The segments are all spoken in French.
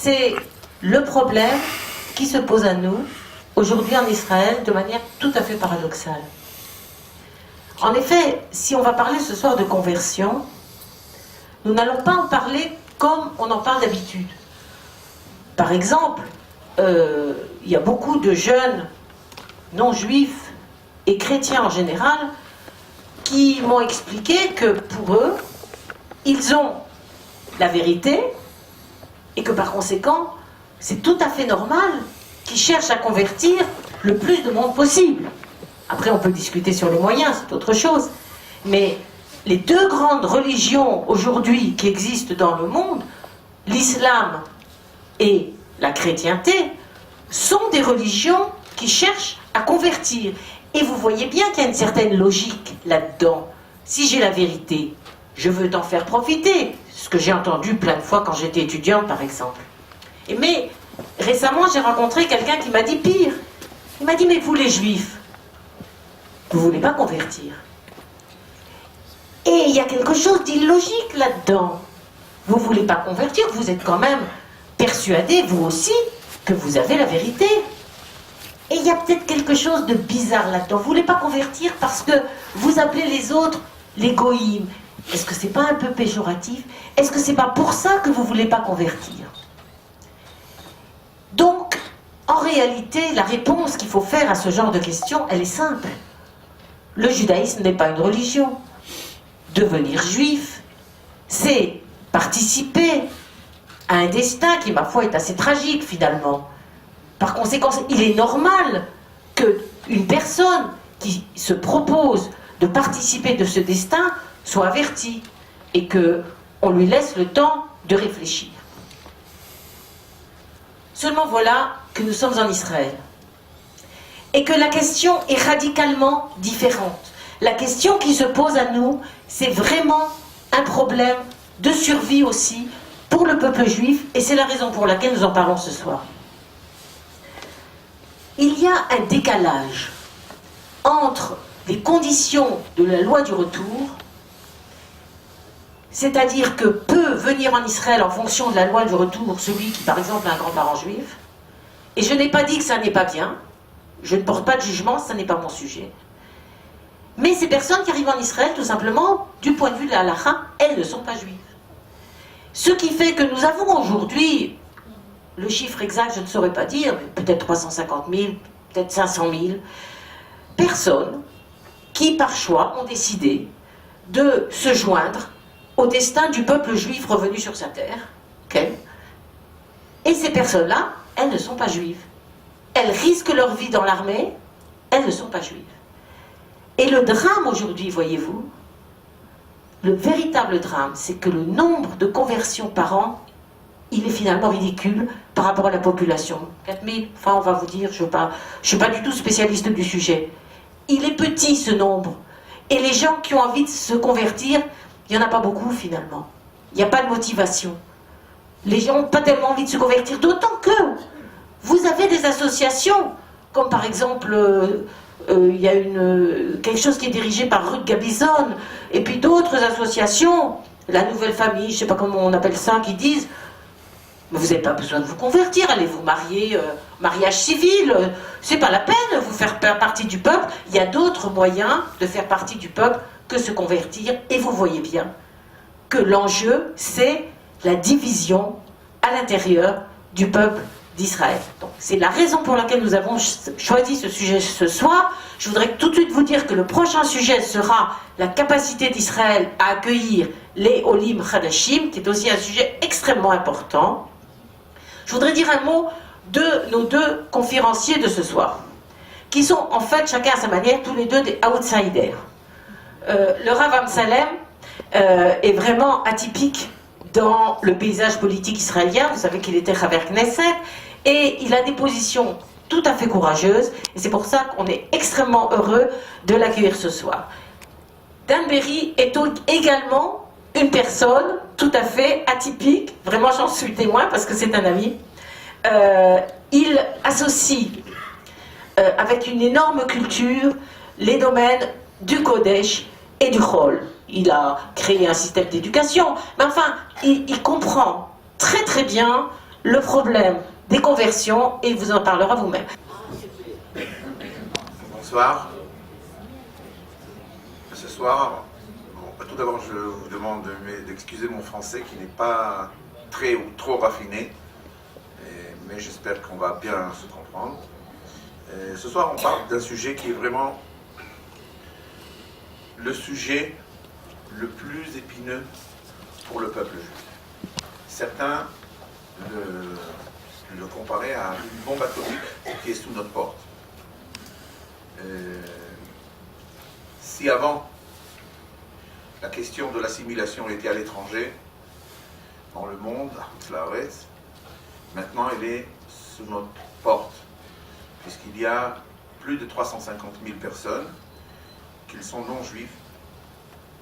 c'est le problème qui se pose à nous aujourd'hui en Israël de manière tout à fait paradoxale. En effet, si on va parler ce soir de conversion, nous n'allons pas en parler comme on en parle d'habitude. Par exemple, il y a beaucoup de jeunes non-juifs et chrétiens en général qui m'ont expliqué que pour eux, ils ont la vérité et que par conséquent, c'est tout à fait normal qu'ils cherchent à convertir le plus de monde possible. Après, on peut discuter sur les moyens, c'est autre chose. Mais les deux grandes religions aujourd'hui qui existent dans le monde, l'islam et la chrétienté, sont des religions qui cherchent à convertir. Et vous voyez bien qu'il y a une certaine logique là-dedans. Si j'ai la vérité, je veux t'en faire profiter. Ce que j'ai entendu plein de fois quand j'étais étudiante, par exemple. Mais récemment, j'ai rencontré quelqu'un qui m'a dit pire. Il m'a dit, mais vous les juifs, vous ne voulez pas convertir. Et il y a quelque chose d'illogique là-dedans. Vous ne voulez pas convertir, vous êtes quand même persuadés, vous aussi, que vous avez la vérité. Et il y a peut-être quelque chose de bizarre là-dedans. Vous ne voulez pas convertir parce que vous appelez les autres les goïms. Est-ce que c'est pas un peu péjoratif? Est-ce que c'est pas pour ça que vous ne voulez pas convertir? Donc, en réalité, la réponse qu'il faut faire à ce genre de questions, elle est simple. Le judaïsme n'est pas une religion. Devenir juif, c'est participer à un destin qui, ma foi, est assez tragique finalement. Par conséquent, il est normal qu'une personne qui se propose de participer de ce destin soit avertie et qu'on lui laisse le temps de réfléchir. Seulement voilà que nous sommes en Israël et que la question est radicalement différente. La question qui se pose à nous, c'est vraiment un problème de survie aussi pour le peuple juif, et c'est la raison pour laquelle nous en parlons ce soir. Il y a un décalage entre les conditions de la loi du retour, c'est-à-dire que peut venir en Israël en fonction de la loi du retour celui qui, par exemple, a un grand-parent juif, et je n'ai pas dit que ça n'est pas bien, je ne porte pas de jugement, ça n'est pas mon sujet. Mais ces personnes qui arrivent en Israël, tout simplement, du point de vue de la halakha, elles ne sont pas juives. Ce qui fait que nous avons aujourd'hui, le chiffre exact, je ne saurais pas dire, mais peut-être 350 000, peut-être 500 000 personnes qui, par choix, ont décidé de se joindre au destin du peuple juif revenu sur sa terre. Okay. Et ces personnes-là, elles ne sont pas juives. Elles risquent leur vie dans l'armée, elles ne sont pas juives. Et le drame aujourd'hui, voyez-vous, le véritable drame, c'est que le nombre de conversions par an, il est finalement ridicule par rapport à la population. 4000, enfin on va vous dire, je ne suis pas du tout spécialiste du sujet. Il est petit ce nombre. Et les gens qui ont envie de se convertir, il n'y en a pas beaucoup finalement. Il n'y a pas de motivation. Les gens n'ont pas tellement envie de se convertir, d'autant que vous avez des associations, comme par exemple... il y a quelque chose qui est dirigé par Ruth Gabizon, et puis d'autres associations, la Nouvelle Famille, je ne sais pas comment on appelle ça, qui disent mais vous n'avez pas besoin de vous convertir, allez vous marier, mariage civil, c'est pas la peine, vous faire partie du peuple. Il y a d'autres moyens de faire partie du peuple que se convertir, et vous voyez bien que l'enjeu, c'est la division à l'intérieur du peuple d'Israël. Donc c'est la raison pour laquelle nous avons choisi ce sujet ce soir. Je voudrais tout de suite vous dire que le prochain sujet sera la capacité d'Israël à accueillir les Olim Hadashim, qui est aussi un sujet extrêmement important. Je voudrais dire un mot de nos deux conférenciers de ce soir, qui sont en fait, chacun à sa manière, tous les deux des outsiders. Le Rav Amsalem est vraiment atypique dans le paysage politique israélien. Vous savez qu'il était Chaver Knesset, et il a des positions tout à fait courageuses, et c'est pour ça qu'on est extrêmement heureux de l'accueillir ce soir. Dan Berry est également une personne tout à fait atypique, vraiment j'en suis témoin parce que c'est un ami. Il associe avec une énorme culture les domaines du Kodesh et du Chol. Il a créé un système d'éducation, mais enfin, il comprend très très bien le problème des conversions et il vous en parlera vous-même. Bonsoir. Ce soir, tout d'abord je vous demande d'excuser mon français qui n'est pas très ou trop raffiné, mais j'espère qu'on va bien se comprendre. Ce soir on parle d'un sujet qui est vraiment le sujet le plus épineux pour le peuple juif. Certains le comparaient à une bombe atomique qui est sous notre porte. Si avant la question de l'assimilation était à l'étranger, dans le monde, à Hutz, maintenant elle est sous notre porte, puisqu'il y a plus de 350 000 personnes qui sont non-juifs,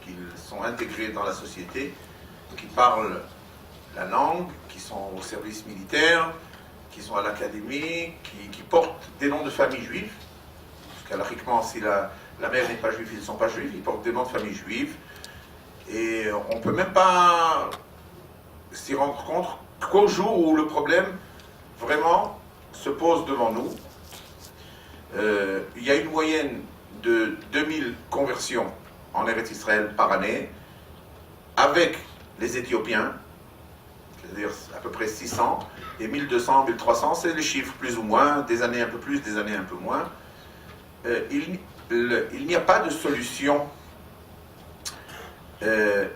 qui sont intégrés dans la société, qui parlent la langue, qui sont au service militaire, qui sont à l'académie, qui portent des noms de famille juifs, parce qu'alariquement, si la mère n'est pas juive, ils ne sont pas juifs, ils portent des noms de famille juifs, et on ne peut même pas s'y rendre compte qu'au jour où le problème vraiment se pose devant nous, il y a une moyenne de 2000 conversions en Eretz Israël par année, avec les Éthiopiens, c'est-à-dire à peu près 600, et 1200, 1300, c'est les chiffres plus ou moins, des années un peu plus, des années un peu moins. Il n'y a pas de solution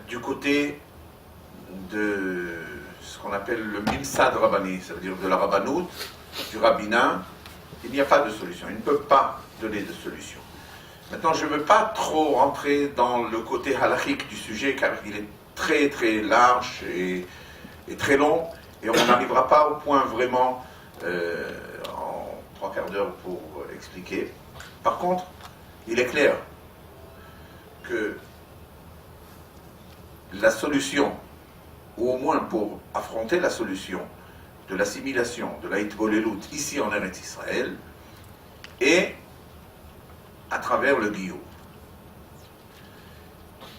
du côté de ce qu'on appelle le Mimsad Rabbani, c'est-à-dire de la rabbanout, du rabbinat. Il n'y a pas de solution, ils ne peuvent pas donner de solution. Maintenant, je ne veux pas trop rentrer dans le côté halachique du sujet, car il est très très large et très long, et on n'arrivera pas au point vraiment en 3/4 d'heure pour expliquer. Par contre, il est clair que la solution, ou au moins pour affronter la solution de l'assimilation, de la hitbolelut ici en Eretz Israël, est à travers le guillot.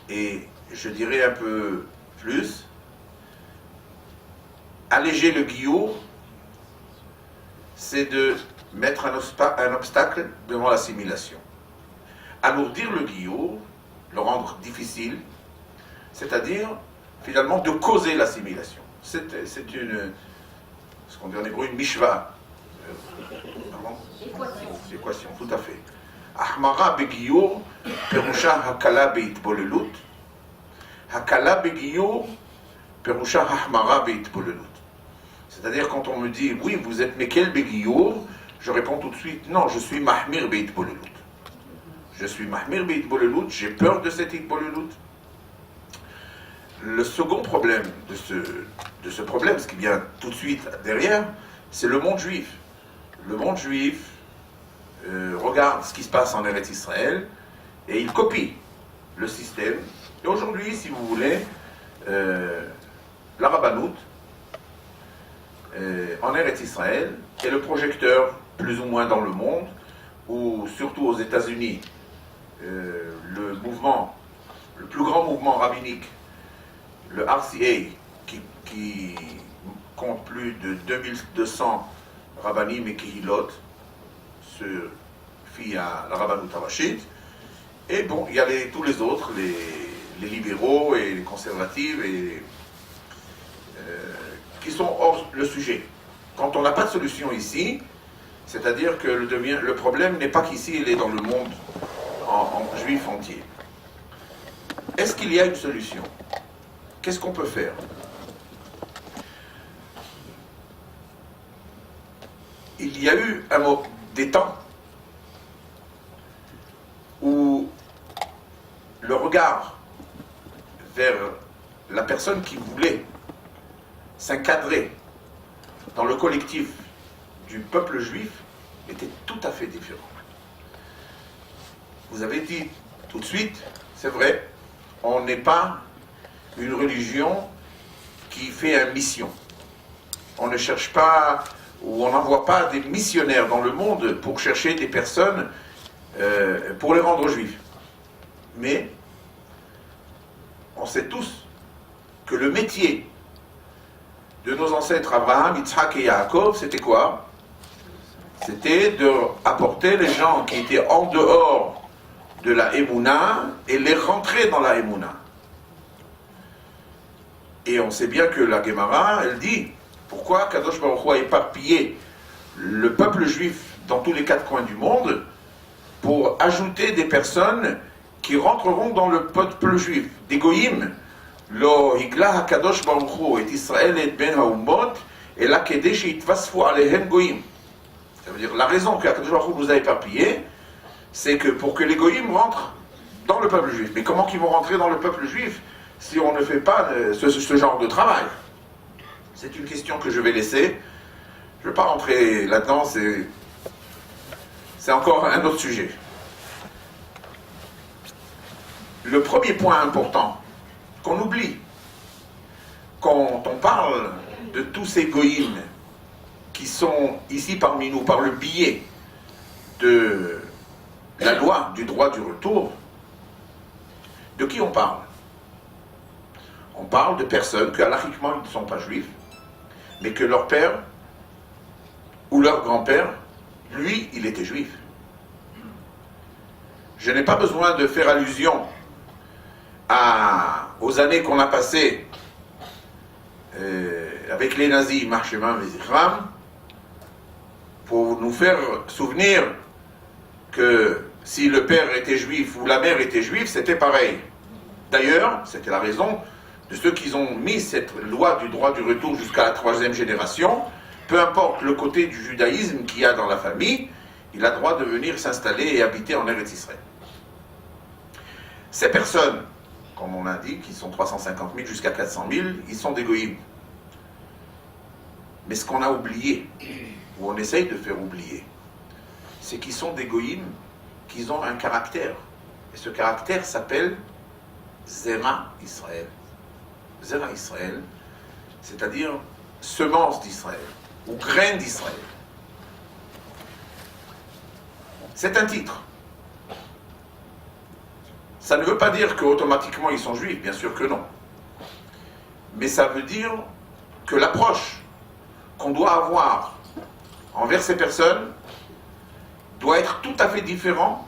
Et je dirais un peu plus, alléger le guillot, c'est de mettre un obstacle devant l'assimilation. Alourdir le guillot, le rendre difficile, c'est-à-dire finalement de causer l'assimilation. C'est une, ce qu'on dit en hébreu, une mishva. Équation, tout à fait. Ahmara begiur, perusha hakala beitbolelut. Hakala begiur, perusha ahmara beitbolelut. C'est-à-dire quand on me dit, oui, vous êtes Mekel begiur, je réponds tout de suite, non, je suis mahmir beitbolelut. Je suis mahmir beitbolelut, j'ai peur de cette itbolelut. Le second problème de ce problème, ce qui vient tout de suite derrière, c'est le monde juif. Le monde juif regarde ce qui se passe en Eretz Israël et il copie le système. Et aujourd'hui, si vous voulez, la rabbanout en Eretz Israël est le projecteur plus ou moins dans le monde, ou surtout aux États-Unis, le plus grand mouvement rabbinique, le RCA, qui compte plus de 2200 rabbanim et kihilot, se fie à la rabbanout harashit. Et bon, il y a tous les autres, les libéraux et les conservatifs, qui sont hors le sujet. Quand on n'a pas de solution ici, c'est-à-dire que le problème n'est pas qu'ici, il est dans le monde en juif entier. Est-ce qu'il y a une solution ? Qu'est-ce qu'on peut faire ? Il y a eu des temps où le regard vers la personne qui voulait s'encadrer dans le collectif du peuple juif était tout à fait différent. Vous avez dit tout de suite, c'est vrai, on n'est pas une religion qui fait une mission. On ne cherche pas, ou on n'envoie pas des missionnaires dans le monde pour chercher des personnes pour les rendre juifs. Mais on sait tous que le métier de nos ancêtres Abraham, Yitzhak et Yaakov, c'était quoi? C'était d'apporter les gens qui étaient en dehors de la Emouna et les rentrer dans la Emouna. Et on sait bien que la Gemara, elle dit, pourquoi Kadosh Baruch Hu a éparpillé le peuple juif dans tous les quatre coins du monde pour ajouter des personnes qui rentreront dans le peuple juif, des goyim. Lo higla HaKadosh Baruch Hu et Israël et ben haumot et la kedesh yitvasfu alehem goyim. Ça veut dire la raison que HaKadosh Baruch Hu nous a éparpillés, c'est que pour que les goyim rentrent dans le peuple juif. Mais comment qu'ils vont rentrer dans le peuple juif si on ne fait pas ce genre de travail? C'est une question que je vais laisser. Je ne vais pas rentrer là-dedans, c'est encore un autre sujet. Le premier point important qu'on oublie quand on parle de tous ces goïms qui sont ici parmi nous par le biais de la loi du droit du retour, de qui on parle? On parle de personnes que, halachiquement, ils ne sont pas juifs, mais que leur père ou leur grand-père, lui, il était juif. Je n'ai pas besoin de faire allusion aux années qu'on a passées avec les nazis, Marchemam et Zichram, pour nous faire souvenir que si le père était juif ou la mère était juive, c'était pareil. D'ailleurs, c'était la raison de ceux qui ont mis cette loi du droit du retour jusqu'à la 3e génération. Peu importe le côté du judaïsme qu'il y a dans la famille, il a le droit de venir s'installer et habiter en Eretz Israël. Ces personnes, comme on l'indique, ils sont 350 000 jusqu'à 400 000, ils sont des goïms. Mais ce qu'on a oublié, ou on essaye de faire oublier, c'est qu'ils sont des goïms, qu'ils ont un caractère. Et ce caractère s'appelle Zera Israël. Zera Israël, c'est-à-dire semence d'Israël, ou graine d'Israël. C'est un titre. Ça ne veut pas dire qu'automatiquement ils sont juifs, bien sûr que non. Mais ça veut dire que l'approche qu'on doit avoir envers ces personnes doit être tout à fait différente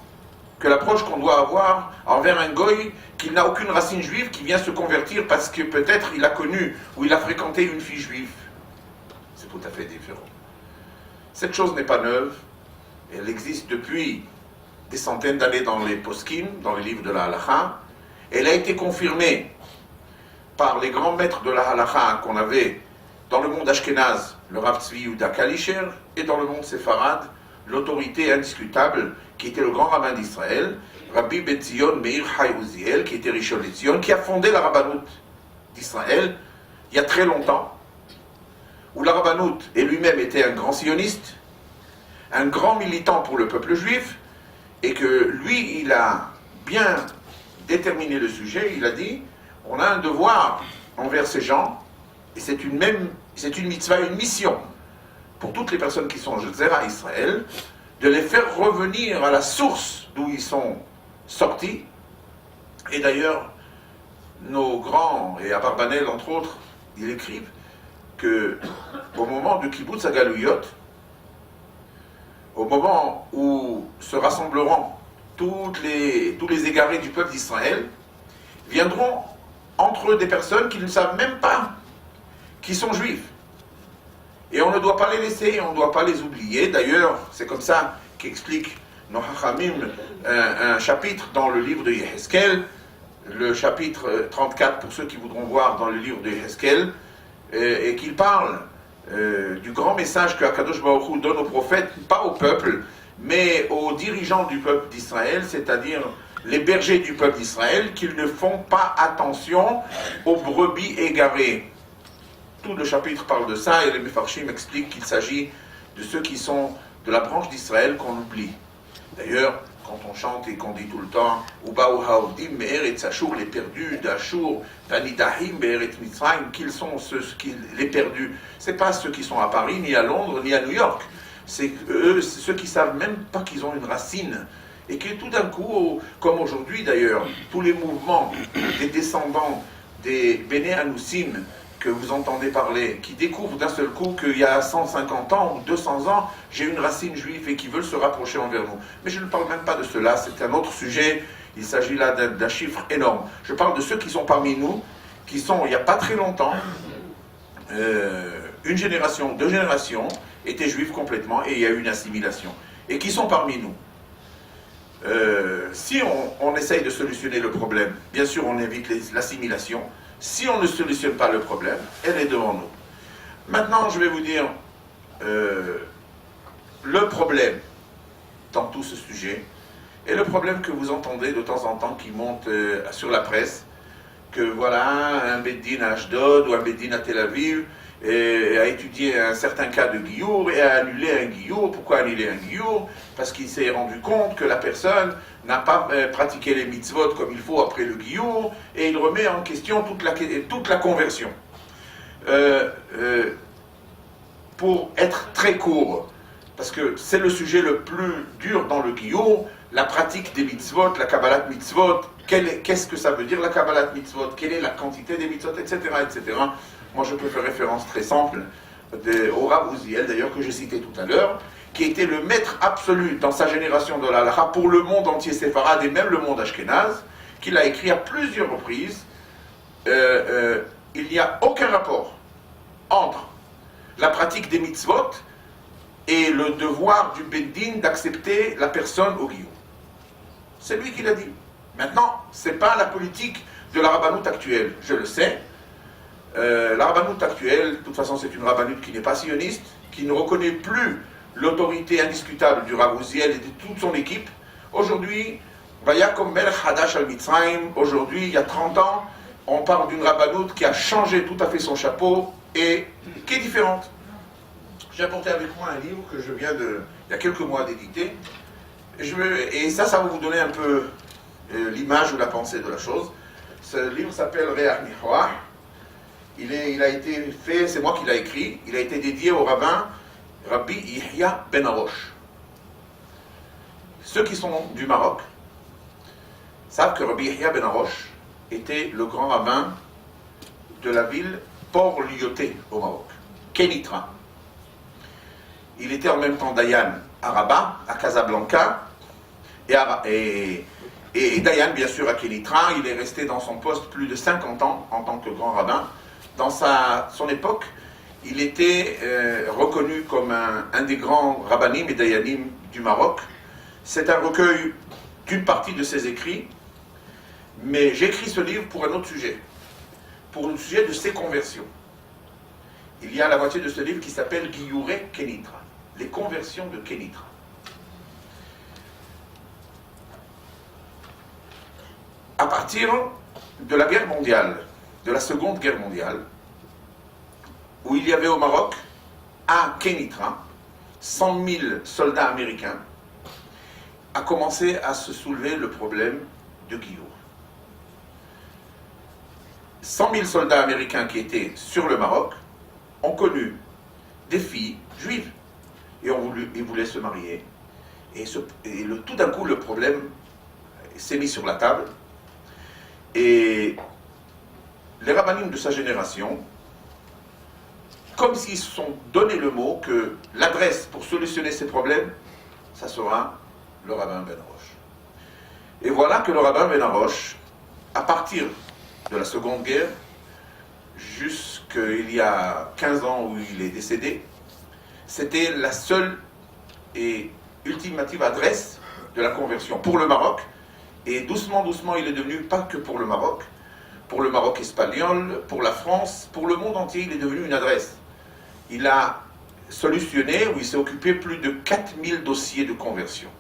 que l'approche qu'on doit avoir envers un goy qui n'a aucune racine juive, qui vient se convertir parce que peut-être il a connu ou il a fréquenté une fille juive. C'est tout à fait différent. Cette chose n'est pas neuve, elle existe depuis des centaines d'années dans les poskim, dans les livres de la halakha. Elle a été confirmée par les grands maîtres de la halakha qu'on avait dans le monde ashkénaze, le Rav Tzvi Yehuda Kalischer, et dans le monde séfarade, l'autorité indiscutable qui était le grand rabbin d'Israël, Rabbi Ben Zion Meir Chai Uziel, qui était Rishon LeZion, qui a fondé la rabbanout d'Israël il y a très longtemps, où la rabbanout et lui-même était un grand sioniste, un grand militant pour le peuple juif, et que lui, il a bien déterminé le sujet. Il a dit, on a un devoir envers ces gens, et c'est une mitzvah, une mission pour toutes les personnes qui sont Zera Israël, de les faire revenir à la source d'où ils sont sortis. Et d'ailleurs, nos grands, et Abarbanel entre autres, ils écrivent que au moment de Kibbutz Hagalouyot, au moment où se rassembleront tous les égarés du peuple d'Israël, viendront entre eux des personnes qui ne savent même pas qui sont juifs. Et on ne doit pas les laisser, on ne doit pas les oublier. D'ailleurs, c'est comme ça qu'explique nos Hachamim un chapitre dans le livre de Yehezkel, le chapitre 34 pour ceux qui voudront voir dans le livre de Yehezkel, et qu'il parle du grand message que HaKadosh Baruch Hu donne aux prophètes, pas au peuple, mais aux dirigeants du peuple d'Israël, c'est-à-dire les bergers du peuple d'Israël, qu'ils ne font pas attention aux brebis égarées. Tout le chapitre parle de ça, et les Mefarshim expliquent qu'il s'agit de ceux qui sont de la branche d'Israël qu'on oublie. D'ailleurs, quand on chante et qu'on dit tout le temps Ubaou Haoudim Me'eretz Ashur, les perdus d'Ashur, Vanidahim Me'eretz Mitzrayim, qu'ils sont les perdus. C'est pas ceux qui sont à Paris, ni à Londres, ni à New York. C'est eux, ceux qui savent même pas qu'ils ont une racine. Et que tout d'un coup, comme aujourd'hui d'ailleurs, tous les mouvements des descendants des Béné Anoussim, que vous entendez parler, qui découvrent d'un seul coup qu'il y a 150 ans ou 200 ans, j'ai une racine juive et qui veulent se rapprocher envers nous. Mais je ne parle même pas de cela, c'est un autre sujet, il s'agit là d'un chiffre énorme. Je parle de ceux qui sont parmi nous, qui sont, il n'y a pas très longtemps, une génération, 2 générations, étaient juifs complètement et il y a eu une assimilation. Et qui sont parmi nous. Si on essaye de solutionner le problème, bien sûr on évite l'assimilation. Si on ne solutionne pas le problème, elle est devant nous. Maintenant, je vais vous dire le problème dans tout ce sujet, et le problème que vous entendez de temps en temps qui monte sur la presse, que voilà, un Beddin à Ashdod ou un Beddin à Tel Aviv a étudié un certain cas de Giour et a annulé un Giour. Pourquoi annuler un Giour? Parce qu'il s'est rendu compte que la personne n'a pas pratiqué les mitzvot comme il faut après le Giour, et il remet en question toute la conversion. Pour être très court, parce que c'est le sujet le plus dur dans le Giour, la pratique des mitzvot, la Kabbalat mitzvot, qu'est-ce que ça veut dire la Kabbalat mitzvot, quelle est la quantité des mitzvot, etc., etc. Moi, je peux faire référence très simple au Rav Uziel, d'ailleurs, que j'ai cité tout à l'heure, qui était le maître absolu dans sa génération de l'Halakha pour le monde entier séfarade et même le monde ashkénaze, qu'il a écrit à plusieurs reprises. Il n'y a aucun rapport entre la pratique des mitzvot et le devoir du Beddin d'accepter la personne au Giour. C'est lui qui l'a dit. Maintenant, ce n'est pas la politique de la rabbanoute actuelle, je le sais. La rabbanoute actuelle, de toute façon, c'est une rabbanoute qui n'est pas sioniste, qui ne reconnaît plus l'autorité indiscutable du Rav Uziel et de toute son équipe. Aujourd'hui, Vayakom Melech Hadash al Mitzrayim, aujourd'hui, il y a 30 ans, on parle d'une rabbanoute qui a changé tout à fait son chapeau et qui est différente. J'ai apporté avec moi un livre que je viens il y a quelques mois d'éditer, et ça va vous donner un peu l'image ou la pensée de la chose. Ce livre s'appelle Reach Nihoach. Il a été fait, c'est moi qui l'ai écrit, il a été dédié au rabbin Rabbi Yehia Ben Arosh. Ceux qui sont du Maroc savent que Rabbi Yehia Ben Arosh était le grand rabbin de la ville Port-Lyoté au Maroc, Kenitra. Il était en même temps Dayan à Rabat, à Casablanca, et Dayan bien sûr à Kenitra. Il est resté dans son poste plus de 50 ans en tant que grand rabbin. Dans son époque, il était reconnu comme un des grands rabbanim et dayanim du Maroc. C'est un recueil d'une partie de ses écrits, mais j'écris ce livre pour un autre sujet, pour le sujet de ses conversions. Il y a la moitié de ce livre qui s'appelle Giouré Kenitra, les conversions de Kenitra. À partir de la guerre mondiale, de la Seconde Guerre mondiale, où il y avait au Maroc, à Kenitra, 100 000 soldats américains, a commencé à se soulever le problème de Giour. 100 000 soldats américains qui étaient sur le Maroc ont connu des filles juives et ils voulaient se marier. Et tout d'un coup, le problème s'est mis sur la table. Et les rabbinim de sa génération, comme s'ils se sont donné le mot que l'adresse pour solutionner ces problèmes, ça sera le rabbin Ben Arosh. Et voilà que le rabbin Ben Arosh, à partir de la Seconde Guerre, jusqu'il y a 15 ans où il est décédé, c'était la seule et ultimative adresse de la conversion pour le Maroc. Et doucement, doucement, il est devenu pas que pour le Maroc espagnol, pour la France, pour le monde entier, il est devenu une adresse. Il a solutionné, ou il s'est occupé plus de 4000 dossiers de conversion.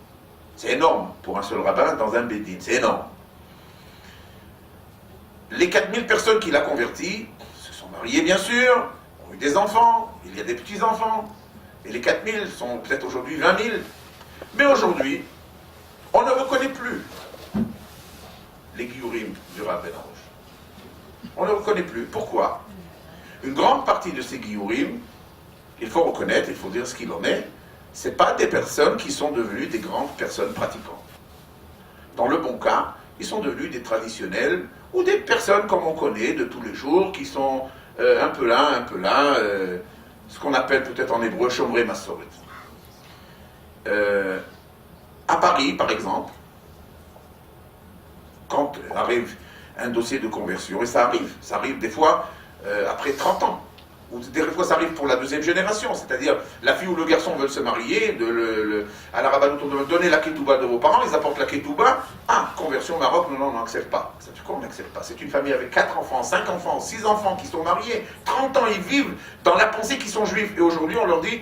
C'est énorme pour un seul rabbin dans un Beddin, c'est énorme. Les 4000 personnes qu'il a converties se sont mariées, bien sûr, ont eu des enfants, il y a des petits-enfants, et les 4000 sont peut-être aujourd'hui 20 000. Mais aujourd'hui, on ne reconnaît plus les Giorim du Rav Ben Arosh. On ne le reconnaît plus. Pourquoi? Une grande partie de ces Giorim, il faut reconnaître, il faut dire ce qu'il en est, ce n'est pas des personnes qui sont devenues des grandes personnes pratiquantes. Dans le bon cas, ils sont devenus des traditionnels ou des personnes comme on connaît de tous les jours, qui sont un peu là, ce qu'on appelle peut-être en hébreu Shomrei Masoret. À Paris, par exemple, quand arrive un dossier de conversion, et ça arrive des fois après 30 ans, ou des fois ça arrive pour la deuxième génération, c'est-à-dire la fille ou le garçon veulent se marier, à la rabbanout on doit donner la ketouba de vos parents, ils apportent la ketouba, conversion au Maroc, non, on n'accepte pas. Ça fait quoi on n'accepte pas? C'est une famille avec 4 enfants, 5 enfants, 6 enfants qui sont mariés, 30 ans ils vivent dans la pensée qu'ils sont juifs, et aujourd'hui on leur dit,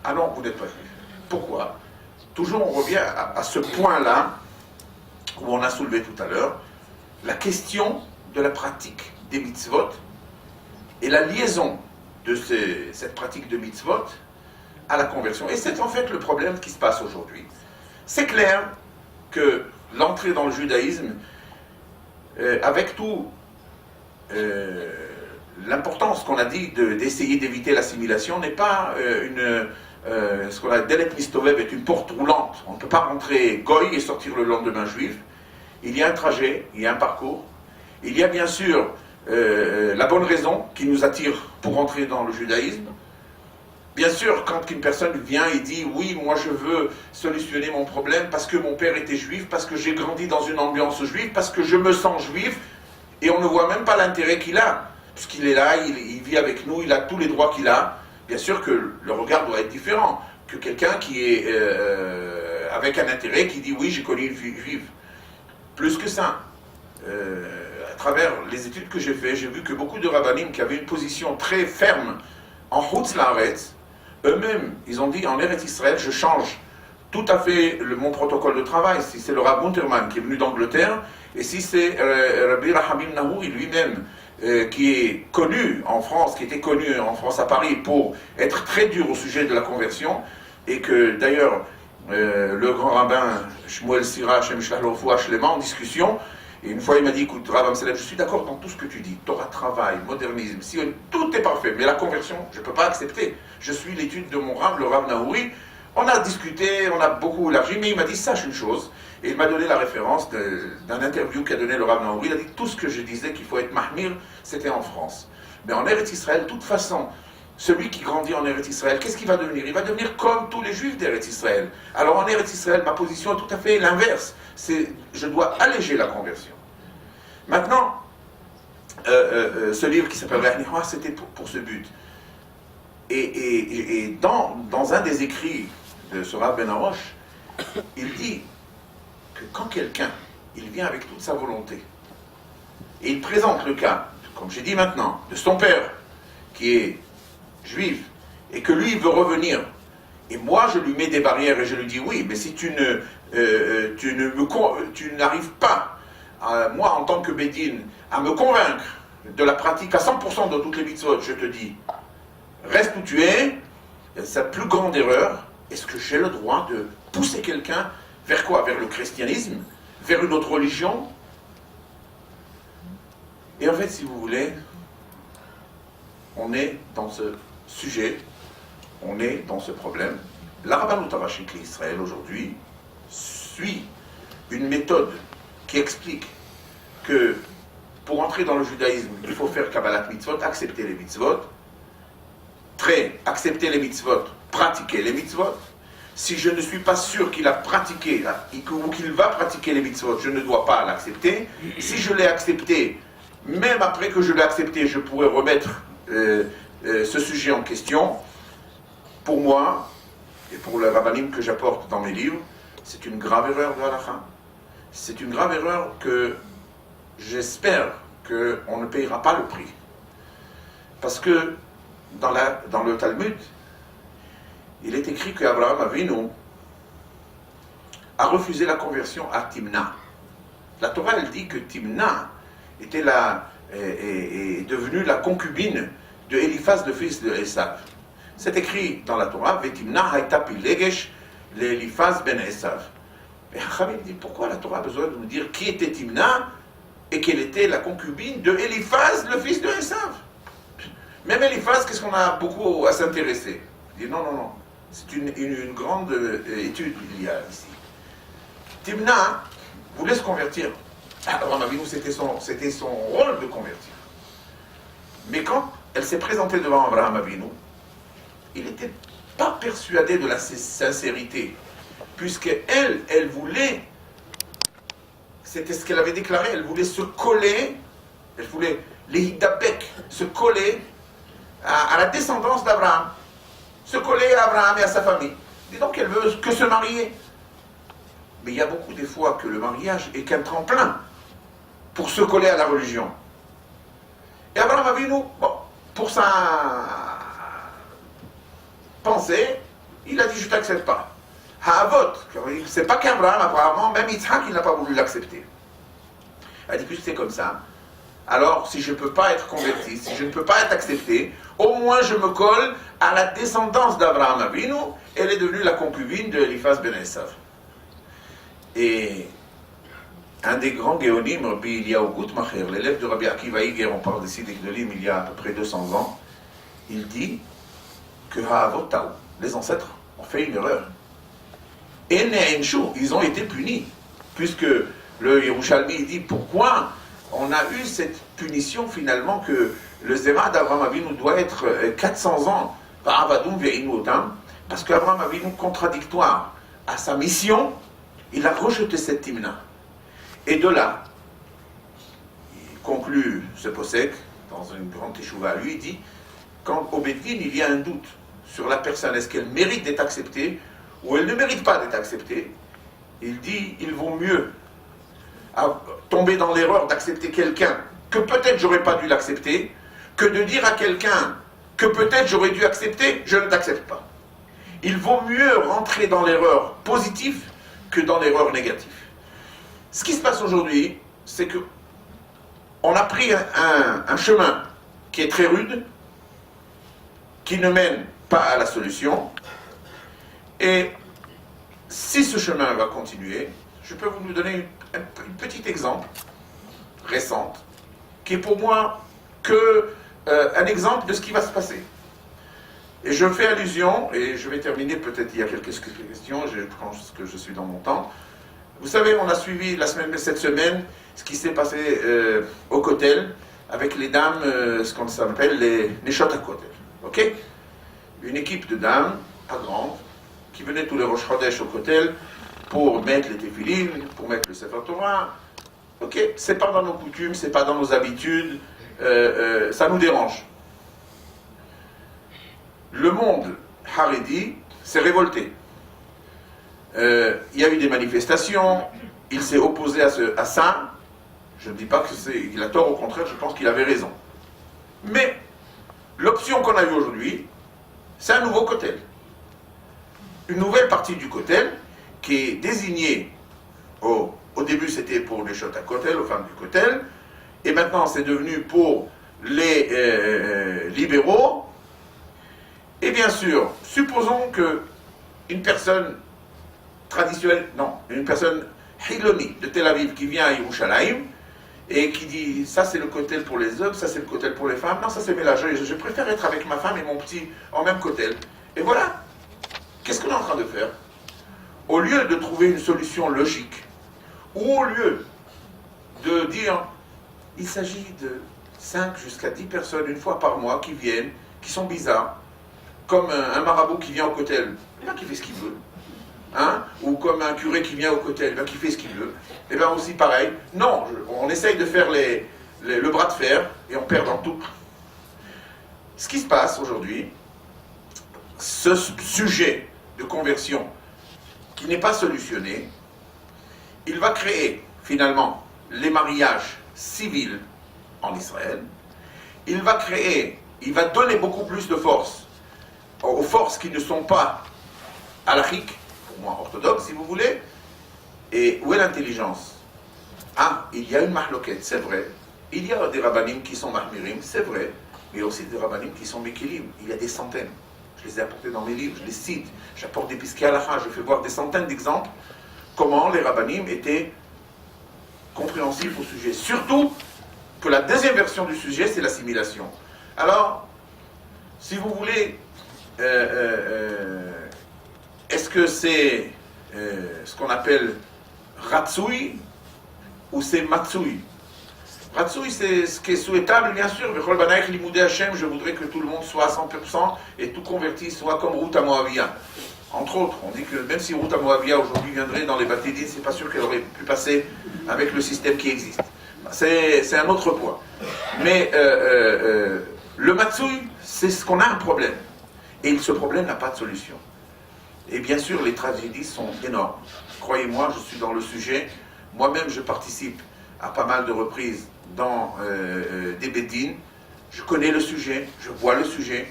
ah non, vous n'êtes pas juifs. Pourquoi? Toujours on revient à ce point-là, où on a soulevé tout à l'heure, la question de la pratique des mitzvot, et la liaison de cette pratique de mitzvot à la conversion. Et c'est en fait le problème qui se passe aujourd'hui. C'est clair que l'entrée dans le judaïsme, avec tout l'importance qu'on a dit d'essayer d'éviter l'assimilation, n'est pas ce qu'on a Delet Mistovev est une porte roulante. On ne peut pas rentrer goy et sortir le lendemain juif. Il y a un trajet, il y a un parcours. Il y a bien sûr la bonne raison qui nous attire pour entrer dans le judaïsme. Bien sûr, quand une personne vient et dit « Oui, moi je veux solutionner mon problème parce que mon père était juif, parce que j'ai grandi dans une ambiance juive, parce que je me sens juif », et on ne voit même pas l'intérêt qu'il a, puisqu'il est là, il vit avec nous, il a tous les droits qu'il a. Bien sûr que le regard doit être différent que quelqu'un qui est avec un intérêt, qui dit « Oui, j'ai connu une fille juive ». Plus que ça. À travers les études que j'ai faites, j'ai vu que beaucoup de rabbanim qui avaient une position très ferme en Chutz Laaretz, eux-mêmes, ils ont dit en Eretz Israël, je change tout à fait mon protocole de travail. Si c'est le Rav Munterman qui est venu d'Angleterre, et si c'est Rabbi Rahamim Nahouri lui-même, qui est connu en France, qui était connu en France à Paris pour être très dur au sujet de la conversion, et que d'ailleurs le grand rabbin Shmuel Sira, Hashem Shalom Shlema, en discussion, et une fois il m'a dit, écoute Rav Amselem, je suis d'accord dans tout ce que tu dis, Torah, travail, modernisme, si tout est parfait, mais la conversion, je ne peux pas accepter. Je suis l'étude de mon Rav, le Rav Nahouri. On a discuté, on a beaucoup élargi, mais il m'a dit, sache une chose, et il m'a donné la référence d'un interview qu'a donné le Rav Nahouri. Il a dit, tout ce que je disais qu'il faut être mahmir, c'était en France. Mais en Eretz Israël, de toute façon, celui qui grandit en Eretz Israël, qu'est-ce qu'il va devenir? Il va devenir comme tous les juifs d'Eretz Israël. Alors en Eretz Israël, ma position est tout à fait l'inverse. Je dois alléger la conversion. Maintenant, ce livre qui s'appelle Rehnihoa, c'était pour ce but. Et dans un des écrits de ce Rav Ben Arosh, il dit que quand quelqu'un, il vient avec toute sa volonté, et il présente le cas, comme j'ai dit maintenant, de son père, qui est juif, et que lui, il veut revenir, et moi, je lui mets des barrières, et je lui dis, oui, mais si tu n'arrives pas, moi, en tant que Bédine, à me convaincre de la pratique à 100% de toutes les mitzvot, je te dis, reste où tu es, sa plus grande erreur, est-ce que j'ai le droit de pousser quelqu'un vers quoi? Vers le christianisme? Vers une autre religion? Et en fait, si vous voulez, on est dans ce sujet, on est dans ce problème. La Rabbanout Harashit l'Israël aujourd'hui suit une méthode qui explique que pour entrer dans le judaïsme, il faut faire Kabbalat Mitzvot, accepter les mitzvot, accepter les mitzvot, pratiquer les mitzvot. Si je ne suis pas sûr qu'il a pratiqué ou qu'il va pratiquer les mitzvot, je ne dois pas l'accepter. Si je l'ai accepté, même après que je l'ai accepté, je pourrais remettre ce sujet en question. Pour moi, et pour le rabbanim que j'apporte dans mes livres, c'est une grave erreur de halakha. C'est une grave erreur que j'espère qu'on ne payera pas le prix. Parce que dans le Talmud, il est écrit qu'Abraham Avinu a refusé la conversion à Timna. La Torah, elle dit que Timna est devenue la concubine de Eliphaz, le fils de Esav. C'est écrit dans la Torah, Vetimna haïta pilegesh l'Eliphaz ben Esav. Et Chachamim dit, pourquoi la Torah a besoin de nous dire qui était Timna et quelle était la concubine de Eliphaz, le fils de Esav? Même Eliphaz, qu'est-ce qu'on a beaucoup à s'intéresser? Il dit, non, c'est une grande étude qu'il y a ici. Timna voulait se convertir. Abraham Avinu, c'était son rôle de convertir. Mais quand elle s'est présentée devant Abraham Avinu, il n'était pas persuadé de la sincérité, puisque elle voulait, c'était ce qu'elle avait déclaré, elle voulait se coller, elle voulait, les Hiddabek, se coller à la descendance d'Abraham, se coller à Abraham et à sa famille. Et donc elle veut que se marier. Mais il y a beaucoup des fois que le mariage est qu'un tremplin pour se coller à la religion. Et Abraham Avinu, bon, pour sa pensée, il a dit je t'accepte pas. Haavot, c'est pas qu'Abraham, apparemment, même Yitzhak, il n'a pas voulu l'accepter. Il a dit puisque c'est comme ça, alors si je ne peux pas être converti, si je ne peux pas être accepté, au moins je me colle à la descendance d'Abraham Avinu. Elle est devenue la concubine de Eliphaz ben Esav. Et un des grands géonim, Rabbi Eliyahu Gutmacher, l'élève de Rabbi Akiva Iger, on parle des Sidek Gdolim il y a à peu près 200 ans, il dit que Haavotaou, les ancêtres, ont fait une erreur. Et Ne'enshu, ils ont été punis, puisque le Yerushalmi dit pourquoi on a eu cette punition finalement que le Zera d'Abraham Avinu doit être 400 ans par Avadoum Ve'inu Otam, parce qu'Abraham Avinu, contradictoire à sa mission, il a rejeté cette timna. Et de là, il conclut ce posek dans une grande teshuva. Lui, il dit, quand au Beit Din, il y a un doute sur la personne, est-ce qu'elle mérite d'être acceptée ou elle ne mérite pas d'être acceptée, il dit, il vaut mieux tomber dans l'erreur d'accepter quelqu'un que peut-être j'aurais pas dû l'accepter, que de dire à quelqu'un que peut-être j'aurais dû accepter, je ne t'accepte pas. Il vaut mieux rentrer dans l'erreur positive que dans l'erreur négative. Ce qui se passe aujourd'hui, c'est que on a pris un chemin qui est très rude, qui ne mène pas à la solution, et si ce chemin va continuer, je peux vous donner un petit exemple récent, qui est pour moi un exemple de ce qui va se passer. Et je fais allusion, et je vais terminer, peut-être il y a quelques questions, je pense que je suis dans mon temps. Vous savez, on a suivi cette semaine ce qui s'est passé au Kotel, avec les dames, ce qu'on s'appelle les Neshot HaKotel. Ok? Une équipe de dames, pas grande, qui venaient tous les Rosh Chodesh au Kotel pour mettre les téphilines, pour mettre le Sefer Torah. Ok? C'est pas dans nos coutumes, c'est pas dans nos habitudes, ça nous dérange. Le monde Haredi s'est révolté. Il y a eu des manifestations, il s'est opposé à ça. Je ne dis pas qu'il a tort, au contraire, je pense qu'il avait raison. Mais l'option qu'on a eue aujourd'hui, c'est un nouveau Kotel. Une nouvelle partie du Kotel qui est désignée, au début c'était pour les Neshot HaKotel, aux femmes du Kotel, et maintenant c'est devenu pour les libéraux. Et bien sûr, supposons qu'une personne traditionnelle, non, une personne Hiloni de Tel Aviv qui vient à Yerushalayim et qui dit ça c'est le Kotel pour les hommes, ça c'est le Kotel pour les femmes, non ça c'est mélangé, je préfère être avec ma femme et mon petit en même Kotel. Et voilà, qu'est-ce qu'on est en train de faire? Au lieu de trouver une solution logique, ou au lieu de dire il s'agit de 5 jusqu'à 10 personnes une fois par mois qui viennent, qui sont bizarres, comme un marabout qui vient au Kotel, qui fait ce qu'il veut. Hein? Ou comme un curé qui vient au Kotel, qui fait ce qu'il veut. Et bien aussi pareil. Non, on essaye de faire le bras de fer et on perd dans tout. Ce qui se passe aujourd'hui, ce sujet de conversion qui n'est pas solutionné, il va créer finalement les mariages civils en Israël. Il va donner beaucoup plus de force aux forces qui ne sont pas halachiques, pour moi orthodoxes si vous voulez. Et où est l'intelligence? Ah, il y a une mahloket, c'est vrai. Il y a des rabbanim qui sont mahmirim, c'est vrai. Mais il y a aussi des rabbanim qui sont mekilim. Il y a des centaines. Je les ai apportés dans mes livres, je les cite. J'apporte des piskei halakha, je fais voir des centaines d'exemples comment les rabbanim étaient compréhensifs au sujet. Surtout que la deuxième version du sujet, c'est l'assimilation. Alors, si vous voulez, est-ce que c'est ce qu'on appelle Ratsui ou c'est Matsui? Ratsui, c'est ce qui est souhaitable, bien sûr. Je voudrais que tout le monde soit à 100% et tout converti soit comme Ruth à Moabia. Entre autres, on dit que même si Ruth à Moabia aujourd'hui viendrait dans les Batédines, c'est pas sûr qu'elle aurait pu passer avec le système qui existe. C'est un autre point. Mais le Matsui, c'est ce qu'on a un problème. Et ce problème n'a pas de solution. Et bien sûr, les tragédies sont énormes. Croyez-moi, je suis dans le sujet. Moi-même, je participe à pas mal de reprises dans des bédines. Je connais le sujet, je vois le sujet.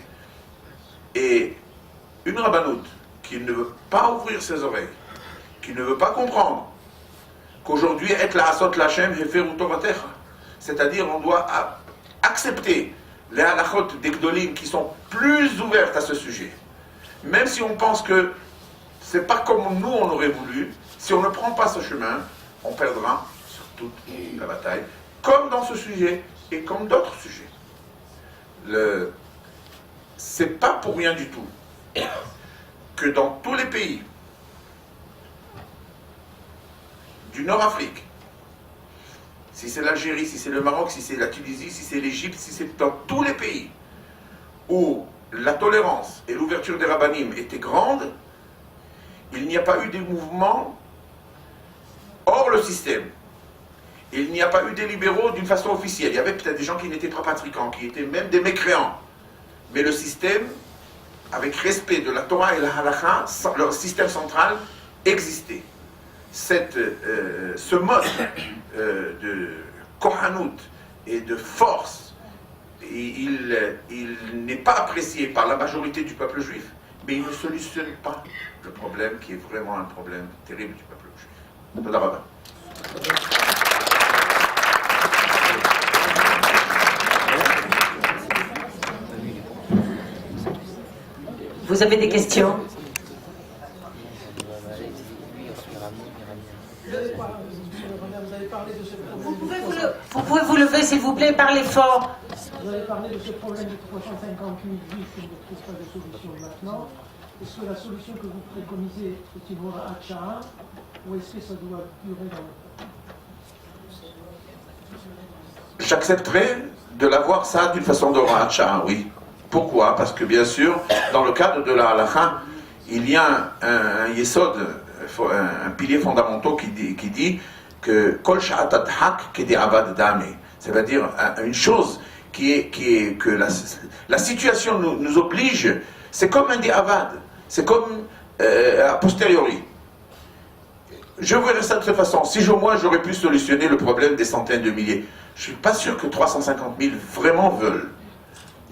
Et une rabbanoute qui ne veut pas ouvrir ses oreilles, qui ne veut pas comprendre qu'aujourd'hui, être la asot lachem hefer utovatecha, c'est-à-dire on doit accepter les halachot des gdolim qui sont plus ouvertes à ce sujet. Même si on pense que c'est pas comme nous on aurait voulu, si on ne prend pas ce chemin, on perdra sur toute la bataille, comme dans ce sujet et comme d'autres sujets. C'est pas pour rien du tout que dans tous les pays du Nord-Afrique, si c'est l'Algérie, si c'est le Maroc, si c'est la Tunisie, si c'est l'Égypte, si c'est dans tous les pays où la tolérance et l'ouverture des rabbinim étaient grandes, il n'y a pas eu des mouvements hors le système. Il n'y a pas eu des libéraux d'une façon officielle. Il y avait peut-être des gens qui n'étaient pas pratiquants, qui étaient même des mécréants. Mais le système, avec respect de la Torah et la halakha, leur système central existait. Ce mode de kohanout et de force, il n'est pas apprécié par la majorité du peuple juif, mais il ne solutionne pas le problème qui est vraiment un problème terrible du peuple juif. Toda Rabba. Vous avez des questions? Vous pouvez vous lever, s'il vous plaît, parlez fort. Vous avez parlé de ce problème de 350 000 juifs qui ne trouvent pas de solution maintenant. Est-ce que la solution que vous préconisez est une hora hatcha'a ou est-ce que ça doit durer dans le temps? J'accepterais de l'avoir ça d'une façon d'hora hatcha'a, oui. Pourquoi? Parce que bien sûr, dans le cadre de la halakha, il y a un yesod, un pilier fondamental qui dit que kol sha'at adhak kedi avad dame, c'est-à-dire une chose que la situation nous oblige, c'est comme un avad, c'est comme a posteriori. Je verrais ça de cette façon. Si moi j'aurais pu solutionner le problème des centaines de milliers, je ne suis pas sûr que 350 000 vraiment veulent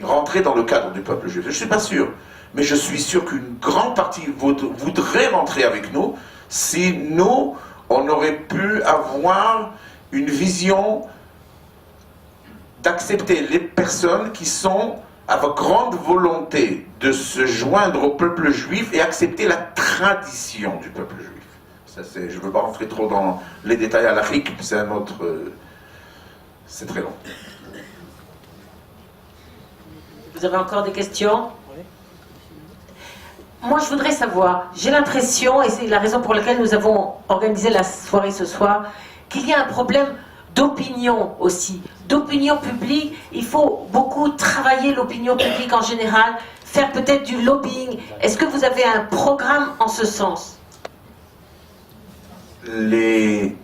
rentrer dans le cadre du peuple juif. Je ne suis pas sûr. Mais je suis sûr qu'une grande partie voudrait rentrer avec nous si nous, on aurait pu avoir une vision d'accepter les personnes qui sont avec grande volonté de se joindre au peuple juif et accepter la tradition du peuple juif. Ça, je ne veux pas rentrer trop dans les détails halachiques, c'est un autre... c'est très long. Vous avez encore des questions? Moi, je voudrais savoir, j'ai l'impression, et c'est la raison pour laquelle nous avons organisé la soirée ce soir, qu'il y a un problème d'opinion aussi, d'opinion publique. Il faut beaucoup travailler l'opinion publique en général, faire peut-être du lobbying. Est-ce que vous avez un programme en ce sens? Les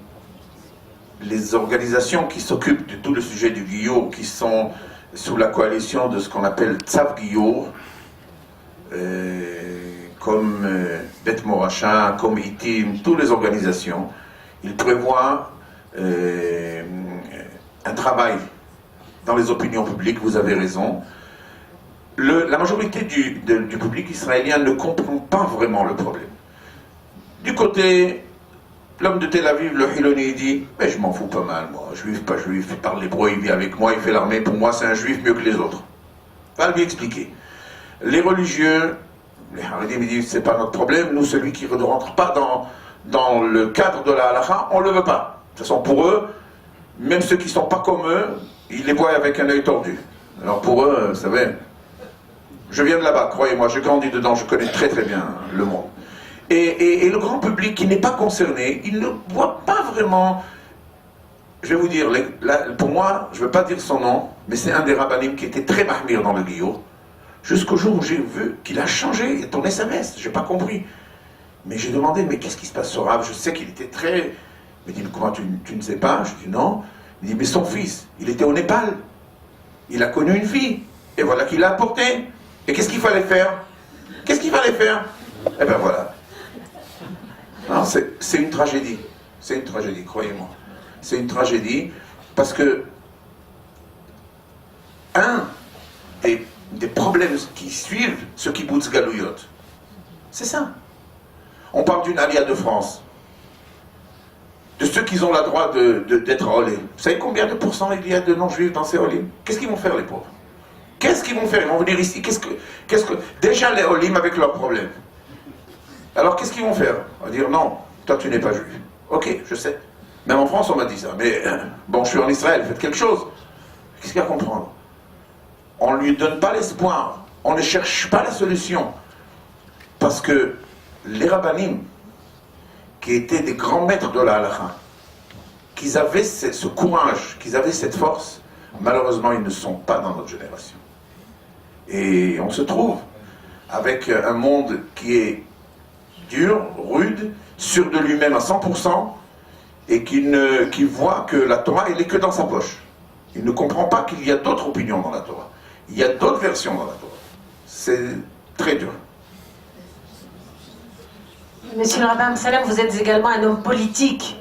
organisations qui s'occupent de tout le sujet du Giyur, qui sont sous la coalition de ce qu'on appelle Tzav Giyur, comme Bet Moracha, comme ITIM, toutes les organisations, ils prévoient un travail dans les opinions publiques, vous avez raison. La majorité du public israélien ne comprend pas vraiment le problème. Du côté, l'homme de Tel Aviv, le Hiloni, dit « Mais je m'en fous pas mal, moi, juif, pas juif, il parle l'hébreu, il vit avec moi, il fait l'armée, pour moi c'est un juif mieux que les autres. » Va lui expliquer. Les religieux, les Haridim, ils disent « C'est pas notre problème, nous, celui qui ne rentre pas dans le cadre de la halakha, on ne le veut pas. » De toute façon, pour eux, même ceux qui ne sont pas comme eux, ils les voient avec un œil tordu. Alors pour eux, vous savez, je viens de là-bas, croyez-moi, j'ai grandi dedans, je connais très très bien le monde. Et le grand public qui n'est pas concerné, il ne voit pas vraiment je vais vous dire, pour moi, je ne veux pas dire son nom, mais c'est un des rabbinim qui était très mahmir dans le Giour, jusqu'au jour où j'ai vu qu'il a changé, il a ton SMS, je n'ai pas compris. Mais j'ai demandé, mais qu'est-ce qui se passe au Rav? Je sais qu'il était très... Il me dit, mais comment tu ne sais pas? Je dis non. Il dit, mais son fils, il était au Népal. Il a connu une fille. Et voilà qu'il l'a apporté. Et qu'est-ce qu'il fallait faire? Qu'est-ce qu'il fallait faire? Eh ben voilà. Non, c'est une tragédie. C'est une tragédie, croyez-moi. C'est une tragédie parce que un des problèmes qui suivent ce kibbutz galouyot, c'est ça. On parle d'une alia de France, de ceux qui ont le droit d'être olé. Vous savez combien de pourcents il y a de non-juifs dans ces olim? Qu'est-ce qu'ils vont faire, les pauvres? Qu'est-ce qu'ils vont faire? Ils vont venir ici. Déjà les olim avec leurs problèmes. Alors qu'est-ce qu'ils vont faire? On va dire non, toi tu n'es pas juif. Ok, je sais. Même en France on m'a dit ça. Mais bon, je suis en Israël, faites quelque chose. Qu'est-ce qu'il y a à comprendre? On ne lui donne pas l'espoir. On ne cherche pas la solution. Parce que les rabbinim, qui étaient des grands maîtres de la halakha, qu'ils avaient ce courage, qu'ils avaient cette force, malheureusement ils ne sont pas dans notre génération. Et on se trouve avec un monde qui est dur, rude, sûr de lui-même à 100%, et qui voit que la Torah, elle n'est que dans sa poche. Il ne comprend pas qu'il y a d'autres opinions dans la Torah. Il y a d'autres versions dans la Torah. C'est très dur. Monsieur le rabbin Salem, vous êtes également un homme politique.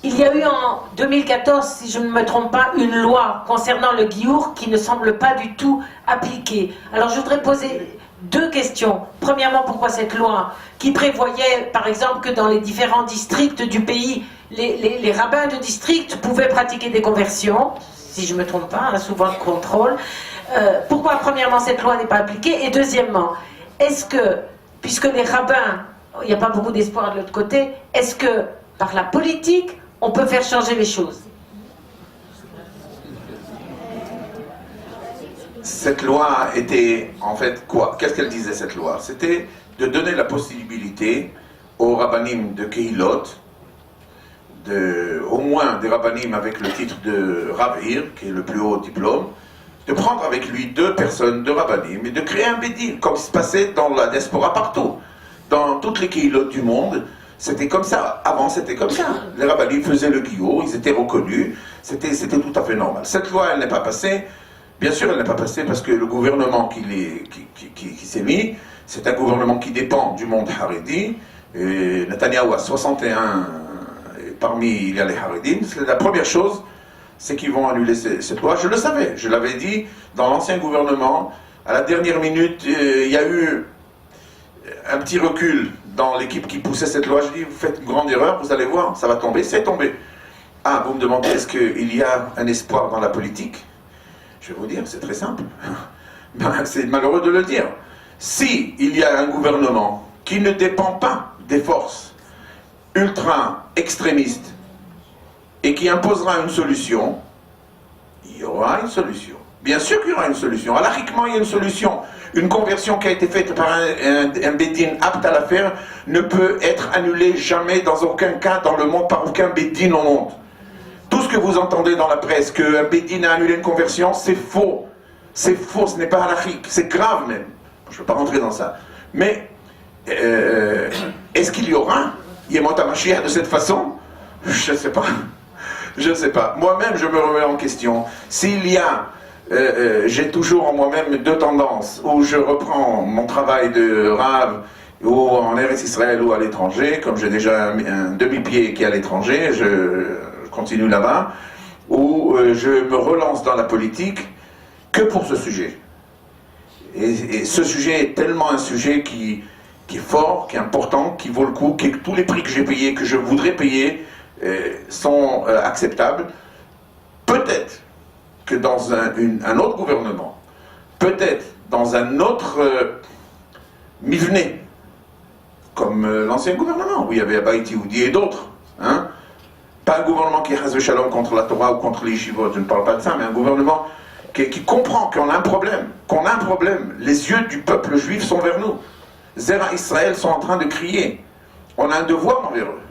Il y a eu en 2014, si je ne me trompe pas, une loi concernant le Giour qui ne semble pas du tout appliquée. Alors je voudrais poser deux questions. Premièrement, pourquoi cette loi qui prévoyait, par exemple, que dans les différents districts du pays, les rabbins de district pouvaient pratiquer des conversions, si je ne me trompe pas, hein, souvent le contrôle. Pourquoi, premièrement, cette loi n'est pas appliquée? Et deuxièmement, est-ce que, puisque les rabbins, il n'y a pas beaucoup d'espoir de l'autre côté, est-ce que, par la politique, on peut faire changer les choses? Cette loi était, en fait, quoi? Qu'est-ce qu'elle disait, cette loi? C'était de donner la possibilité aux rabbinim de Kehilot, au moins des rabbinim avec le titre de Ravir, qui est le plus haut diplôme, de prendre avec lui 2 personnes de rabbinim et de créer un bédin, comme il se passait dans la diaspora partout. Dans toutes les Kehilot du monde, c'était comme ça. Avant, c'était comme ça. Les rabbinim faisaient le Giour, ils étaient reconnus, c'était tout à fait normal. Cette loi, elle n'est pas passée. Bien sûr, elle n'est pas passée parce que le gouvernement qui s'est mis, c'est un gouvernement qui dépend du monde haredi. Et Netanyahou a 61, et parmi il y a les haridim. La première chose, c'est qu'ils vont annuler cette loi. Je le savais, je l'avais dit dans l'ancien gouvernement. À la dernière minute, il y a eu un petit recul dans l'équipe qui poussait cette loi. Je dis, vous faites une grande erreur, vous allez voir, ça va tomber. C'est tombé. Ah, vous me demandez, est-ce qu'il y a un espoir dans la politique? Je vais vous dire, c'est très simple. C'est malheureux de le dire. Si il y a un gouvernement qui ne dépend pas des forces ultra-extrémistes et qui imposera une solution, il y aura une solution. Bien sûr qu'il y aura une solution. Halachiquement, il y a une solution. Une conversion qui a été faite par un bédin apte à la faire ne peut être annulée jamais dans aucun cas dans le monde par aucun bédin au monde. Tout ce que vous entendez dans la presse, qu'un bédin a annulé une conversion, c'est faux. C'est faux, ce n'est pas halachique. C'est grave même. Je ne veux pas rentrer dans ça. Mais, est-ce qu'il y aura Yemot HaMashiach de cette façon? Je ne sais pas. Je ne sais pas. Moi-même, je me remets en question. S'il y a... j'ai toujours en moi-même 2 tendances. Où je reprends mon travail de Rav, ou en Eretz Israël ou à l'étranger, comme j'ai déjà un demi-pied qui est à l'étranger, je continue là-bas, où je me relance dans la politique que pour ce sujet. Et ce sujet est tellement un sujet qui est fort, qui est important, qui vaut le coup, que tous les prix que j'ai payés, que je voudrais payer, sont acceptables. Peut-être que dans un autre gouvernement, peut-être dans un autre mivné, comme l'ancien gouvernement, où il y avait Abbaï Yehoudi et d'autres, hein? Pas un gouvernement qui est Chas v'Shalom contre la Torah ou contre les yeshivot, je ne parle pas de ça, mais un gouvernement qui comprend qu'on a un problème, les yeux du peuple juif sont vers nous. Zera Israël sont en train de crier. On a un devoir envers eux.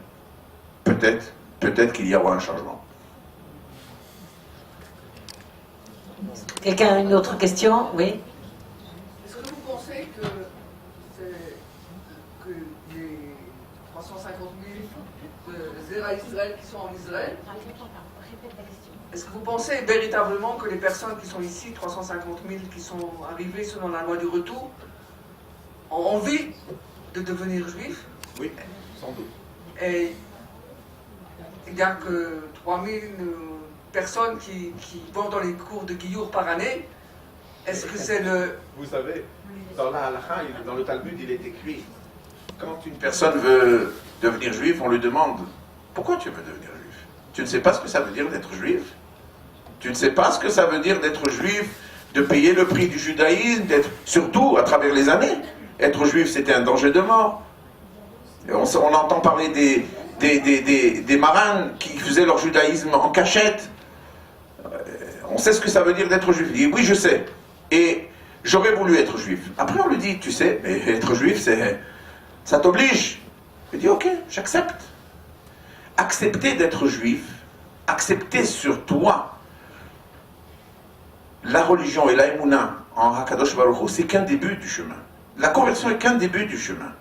Peut-être qu'il y aura un changement. Quelqu'un a une autre question? Oui. Est-ce que vous pensez que les 350 000 Zera Israël qui sont en Israël, est-ce que vous pensez véritablement que les personnes qui sont ici, 350 000 qui sont arrivées selon la loi du retour, ont envie de devenir juifs? Oui, sans doute. Et il n'y a que 3 000 personnes qui vont dans les cours de Giour par année. Est-ce que c'est le... Vous savez, dans la halakha, dans le Talmud, il est écrit, quand une personne veut devenir juif, on lui demande, pourquoi tu veux devenir juif? Tu ne sais pas ce que ça veut dire d'être juif? Tu ne sais pas ce que ça veut dire d'être juif, de payer le prix du judaïsme, d'être, surtout à travers les années. Être juif, c'était un danger de mort. Et on entend parler des marins qui faisaient leur judaïsme en cachette. On sait ce que ça veut dire d'être juif. Il dit, oui, je sais. Et j'aurais voulu être juif. Après, on lui dit, tu sais, mais être juif, ça t'oblige. Il dit, ok, j'accepte. Accepter d'être juif, accepter sur toi la religion et la émouna en Hakadosh Baruch Hu, c'est qu'un début du chemin. La conversion est qu'un début du chemin.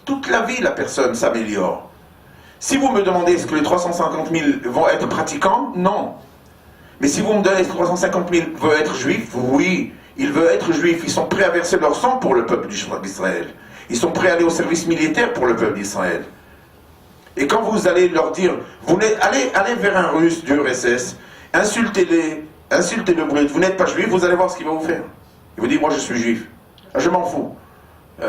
Toute la vie, la personne s'améliore. Si vous me demandez est-ce que les 350 000 vont être pratiquants, non. Mais si vous me donnez 350 000 veulent être juifs, oui, ils veulent être juifs. Ils sont prêts à verser leur sang pour le peuple d'Israël. Ils sont prêts à aller au service militaire pour le peuple d'Israël. Et quand vous allez leur dire, allez vers un russe du RSS, insultez-les, insultez le brut, vous n'êtes pas juif, vous allez voir ce qu'il va vous faire. Il vous dit, moi je suis juif. Je m'en fous.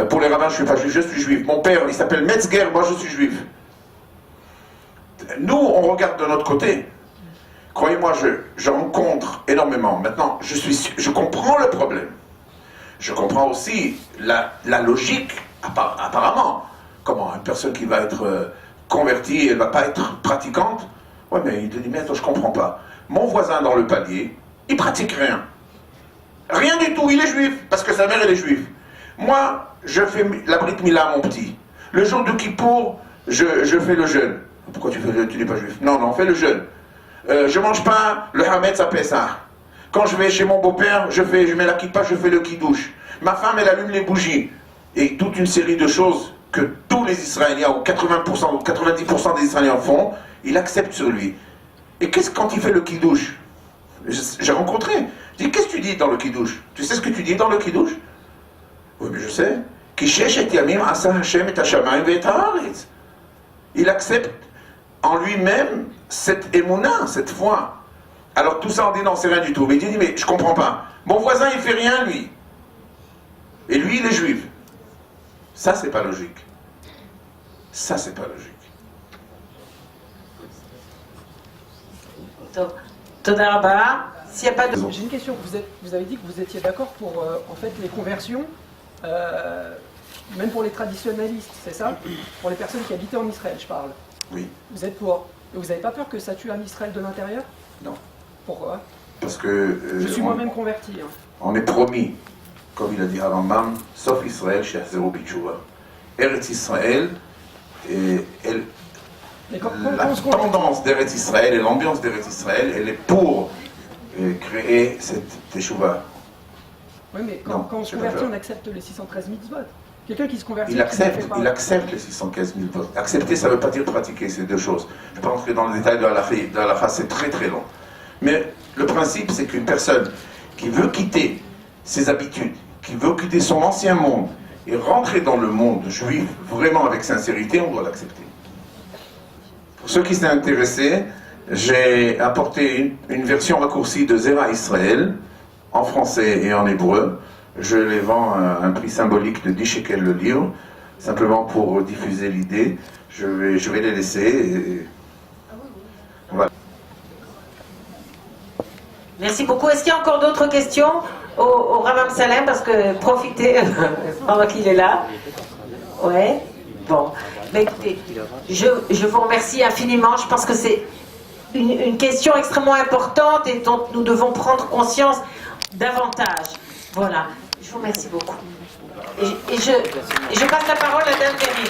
Pour les rabbins, je ne suis pas juif, je suis juif. Mon père, il s'appelle Metzger, moi je suis juif. Nous, on regarde de notre côté. Croyez-moi, je rencontre énormément. Maintenant, je comprends le problème. Je comprends aussi la logique, apparemment. Comment une personne qui va être convertie, elle ne va pas être pratiquante? Ouais, mais il te dit, mais attends, je ne comprends pas. Mon voisin dans le palier, il ne pratique rien. Rien du tout, il est juif, parce que sa mère, elle est juive. Moi, je fais la Brit Mila à mon petit. Le jour de Kippour, je fais le jeûne. Pourquoi tu n'es pas juif? Non, fais le jeûne. Je mange pas le Hametz à Pessah. Quand je vais chez mon beau-père, je mets la kippa, je fais le kidouche. Ma femme, elle allume les bougies. Et toute une série de choses que tous les Israéliens, ou 80% ou 90% des Israéliens font, il accepte sur lui. Et qu'est-ce quand il fait le kidouche? J'ai rencontré. Je dis, qu'est-ce que tu dis dans le kidouche? Tu sais ce que tu dis dans le kidouche? Oui, mais je sais. Il accepte en lui-même cette émouna, cette foi. Alors tout ça, on dit non, c'est rien du tout. Mais il dit, mais je comprends pas. Mon voisin, il fait rien, lui. Et lui, il est juif. Ça, c'est pas logique. Ça, c'est pas logique. Toda Rabba. S'il n'y a pas de... J'ai une question. Vous avez dit que vous étiez d'accord pour en fait les conversions, même pour les traditionnalistes, c'est ça? Pour les personnes qui habitaient en Israël, je parle. Oui. Vous êtes pour. Et vous n'avez pas peur que ça tue un Israël de l'intérieur? Non. Pourquoi? Parce que... je suis moi-même converti. Hein. On est promis, comme il a dit Rambam, sauf Israël, chez Zéro Bichouva. Eretz Israël, la tendance d'Eretz Israël et l'ambiance d'Eretz Israël, elle est pour créer cette teshuva. Oui, mais quand on se convertit, on accepte les 613 mitzvot. Quelqu'un qui se convertit... Il accepte les 615 000 votes. Accepter, ça ne veut pas dire pratiquer, c'est deux choses. Je pense que dans le détail de la halakha, c'est très très long. Mais le principe, c'est qu'une personne qui veut quitter ses habitudes, qui veut quitter son ancien monde et rentrer dans le monde juif vraiment avec sincérité, on doit l'accepter. Pour ceux qui sont intéressés, j'ai apporté une version raccourcie de Zera Israël en français et en hébreu. Je les vends à un prix symbolique de 10 shekels le livre, simplement pour diffuser l'idée. Je vais les laisser. Et... Voilà. Merci beaucoup. Est-ce qu'il y a encore d'autres questions au Rav Salem? Parce que profitez pendant qu'il est là. Ouais. Bon. Mais écoutez, je vous remercie infiniment. Je pense que c'est une question extrêmement importante et dont nous devons prendre conscience davantage. Voilà. Je vous remercie beaucoup. Et je passe la parole à Dame Véry.